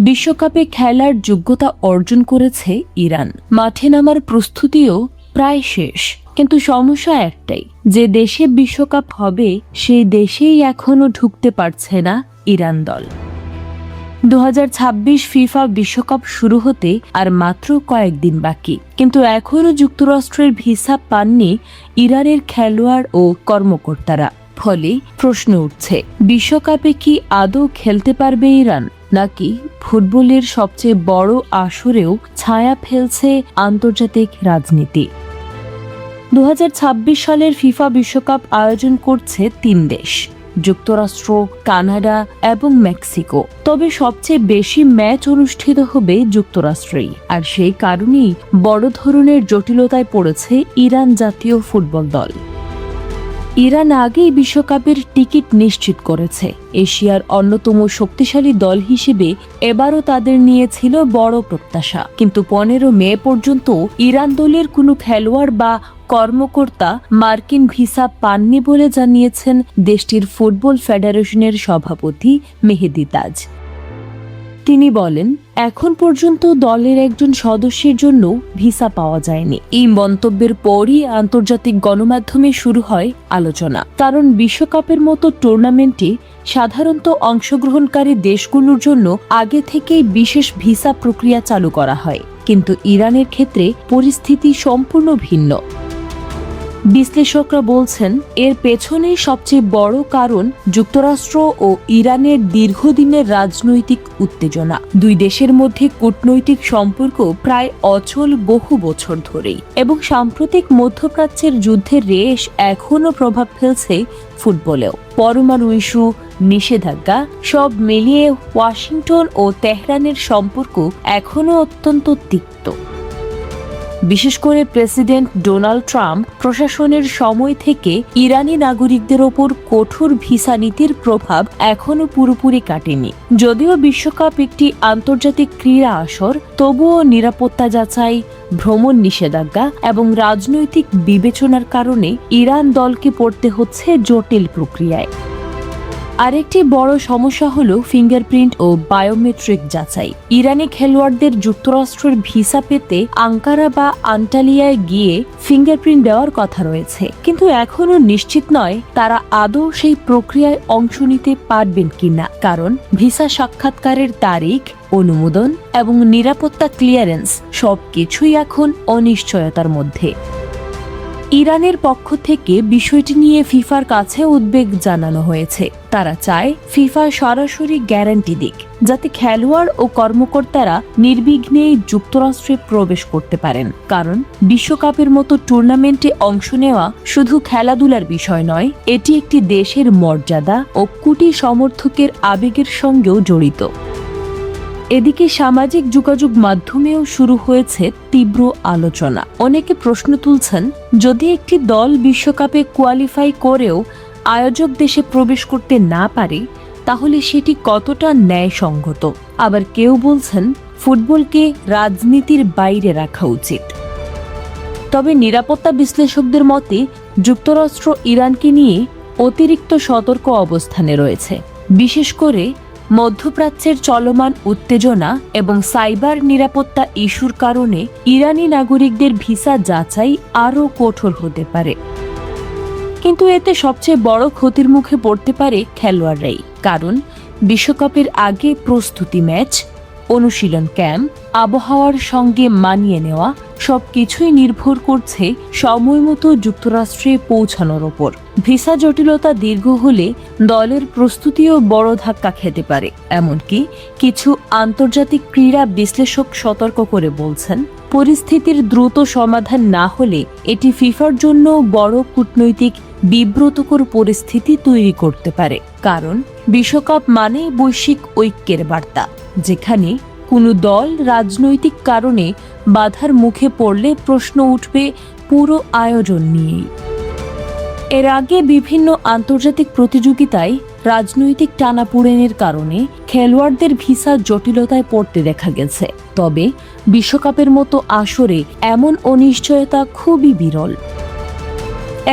বিশ্বকাপে খেলার যোগ্যতা অর্জন করেছে ইরান। মাঠে নামার প্রস্তুতিও প্রায় শেষ, কিন্তু সমস্যা একটাই, যে দেশে বিশ্বকাপ হবে সেই দেশেই এখনো ঢুকতে পারছে না ইরান দল। 2026 ফিফা বিশ্বকাপ শুরু হতে আর মাত্র কয়েকদিন বাকি, কিন্তু এখনও যুক্তরাষ্ট্রের ভিসা পাননি ইরানের খেলোয়াড় ও কর্মকর্তারা। ফলে প্রশ্ন উঠছে, বিশ্বকাপে কি আদৌ খেলতে পারবে ইরান, নাকি ফুটবলের সবচেয়ে বড় আসরেও ছায়া ফেলছে আন্তর্জাতিক রাজনীতি? 2026 সালের ফিফা বিশ্বকাপ আয়োজন করছে 3 দেশ, যুক্তরাষ্ট্র, কানাডা এবং মেক্সিকো। তবে সবচেয়ে বেশি ম্যাচ অনুষ্ঠিত হবে যুক্তরাষ্ট্রেই, আর সেই কারণেই বড় ধরনের জটিলতায় পড়েছে ইরান জাতীয় ফুটবল দল। ইরান আগেই বিশ্বকাপের টিকিট নিশ্চিত করেছে। এশিয়ার অন্যতম শক্তিশালী দল হিসেবে এবারও তাদের নিয়ে ছিল বড় প্রত্যাশা, কিন্তু 15 মে পর্যন্ত ইরান দলের কোনো খেলোয়াড় বা কর্মকর্তা মার্কিন ভিসা পাননি বলে জানিয়েছেন দেশটির ফুটবল ফেডারেশনের সভাপতি মেহেদি তাজ। তিনি বলেন, এখন পর্যন্ত দলের একজন সদস্যের জন্য ভিসা পাওয়া যায়নি। এই মন্তব্যের পরই আন্তর্জাতিক গণমাধ্যমে শুরু হয় আলোচনা, কারণ বিশ্বকাপের মতো টুর্নামেন্টে সাধারণত অংশগ্রহণকারী দেশগুলোর জন্য আগে থেকেই বিশেষ ভিসা প্রক্রিয়া চালু করা হয়, কিন্তু ইরানের ক্ষেত্রে পরিস্থিতি সম্পূর্ণ ভিন্ন। বিশ্লেষকরা বলছেন, এর পেছনেই সবচেয়ে বড় কারণ যুক্তরাষ্ট্র ও ইরানের দীর্ঘদিনের রাজনৈতিক উত্তেজনা। দুই দেশের মধ্যে কূটনৈতিক সম্পর্ক প্রায় অচল বহু বছর ধরেই, এবং সাম্প্রতিক মধ্যপ্রাচ্যের যুদ্ধের রেশ এখনও প্রভাব ফেলছে ফুটবলেও। পরমাণু ইস্যু, নিষেধাজ্ঞা, সব মিলিয়ে ওয়াশিংটন ও তেহরানের সম্পর্ক এখনও অত্যন্ত তিক্ত। বিশেষ করে প্রেসিডেন্ট ডোনাল্ড ট্রাম্প প্রশাসনের সময় থেকে ইরানি নাগরিকদের ওপর কঠোর ভিসা নীতির প্রভাব এখনও পুরোপুরি কাটেনি। যদিও বিশ্বকাপ একটি আন্তর্জাতিক ক্রীড়া আসর, তবুও নিরাপত্তা যাচাই, ভ্রমণ নিষেধাজ্ঞা এবং রাজনৈতিক বিবেচনার কারণে ইরান দলকে পড়তে হচ্ছে জটিল প্রক্রিয়ায়। আরেকটি বড় সমস্যা হলো ফিঙ্গারপ্রিন্ট ও বায়োমেট্রিক যাচাই। ইরানি খেলোয়াড়দের যুক্তরাষ্ট্রের ভিসা পেতে আঙ্কারা বা আন্টালিয়ায় গিয়ে ফিঙ্গারপ্রিন্ট দেওয়ার কথা রয়েছে, কিন্তু এখনও নিশ্চিত নয় তারা আদৌ সেই প্রক্রিয়ায় অংশ নিতে পারবেন কিনা, কারণ ভিসা সাক্ষাৎকারের তারিখ, অনুমোদন এবং নিরাপত্তা ক্লিয়ারেন্স সবকিছুই এখন অনিশ্চয়তার মধ্যে। ইরানের পক্ষ থেকে বিষয়টি নিয়ে ফিফার কাছে উদ্বেগ জানানো হয়েছে। তারা চায় ফিফা সরাসরি গ্যারান্টি দিক, যাতে খেলোয়াড় ও কর্মকর্তারা নির্বিঘ্নে যুক্তরাষ্ট্রে প্রবেশ করতে পারেন, কারণ বিশ্বকাপের মতো টুর্নামেন্টে অংশ নেওয়া শুধু খেলাধুলার বিষয় নয়, এটি একটি দেশের মর্যাদা ও কোটি সমর্থকের আবেগের সঙ্গেও জড়িত। এদিকে সামাজিক যোগাযোগ মাধ্যমেও শুরু হয়েছে তীব্র আলোচনা। অনেকে প্রশ্ন তুলছেন, যদি একটি দল বিশ্বকাপে কোয়ালিফাই করেও আয়োজক দেশে প্রবেশ করতে না পারে, তাহলে সেটি কতটা ন্যায়সঙ্গত? আবার কেউ বলছেন, ফুটবলকে রাজনীতির বাইরে রাখা উচিত। তবে নিরাপত্তা বিশ্লেষকদের মতে যুক্তরাষ্ট্র ইরানকে নিয়ে অতিরিক্ত সতর্ক অবস্থানে রয়েছে, বিশেষ করে মধ্যপ্রাচ্যের চলমান উত্তেজনা এবং সাইবার নিরাপত্তা ইস্যুর কারণে ইরানি নাগরিকদের ভিসা যাচাই আরও কঠোর হতে পারে। কিন্তু এতে সবচেয়ে বড় ক্ষতির মুখে পড়তে পারে খেলোয়াড়রাই, কারণ বিশ্বকাপের আগে প্রস্তুতি ম্যাচ, অনুশীলন ক্যাম্প, আবহাওয়ার সঙ্গে মানিয়ে নেওয়া সবকিছুই নির্ভর করছে সময়মতো যুক্তরাষ্ট্রে পৌঁছানোর ওপর। ভিসা জটিলতা দীর্ঘ হলে দলের প্রস্তুতিও বড় ধাক্কা খেতে পারে। এমনকি কিছু আন্তর্জাতিক ক্রীড়া বিশ্লেষক সতর্ক করে বলছেন, পরিস্থিতির দ্রুত সমাধান না হলে এটি ফিফার জন্য বড় কূটনৈতিক বিব্রতকর পরিস্থিতি তৈরি করতে পারে, কারণ বিশ্বকাপ মানে বৈশ্বিক ঐক্যের বার্তা, যেখানে কোনো দল রাজনৈতিক কারণে বাধার মুখে পড়লে প্রশ্ন উঠবে পুরো আয়োজন নিয়েই। এর আগে বিভিন্ন আন্তর্জাতিক প্রতিযোগিতায় রাজনৈতিক টানাপোড়েনের কারণে খেলোয়াড়দের ভিসা জটিলতায় পড়তে দেখা গেছে, তবে বিশ্বকাপের মতো আসরে এমন অনিশ্চয়তা খুবই বিরল।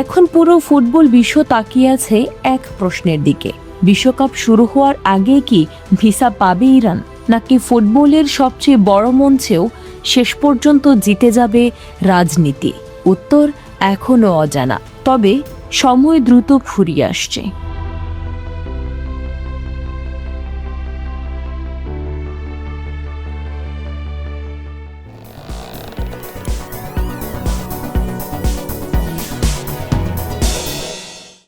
এখন পুরো ফুটবল বিশ্ব তাকিয়ে আছে এক প্রশ্নের দিকে, বিশ্বকাপ শুরু হওয়ার আগে কি ভিসা পাবে ইরান, নাকি ফুটবলের সবচেয়ে বড় মঞ্চেও শেষ পর্যন্ত জিতে যাবে রাজনীতি? উত্তর এখনও অজানা, তবে সময় দ্রুত ফুরিয়ে আসছে।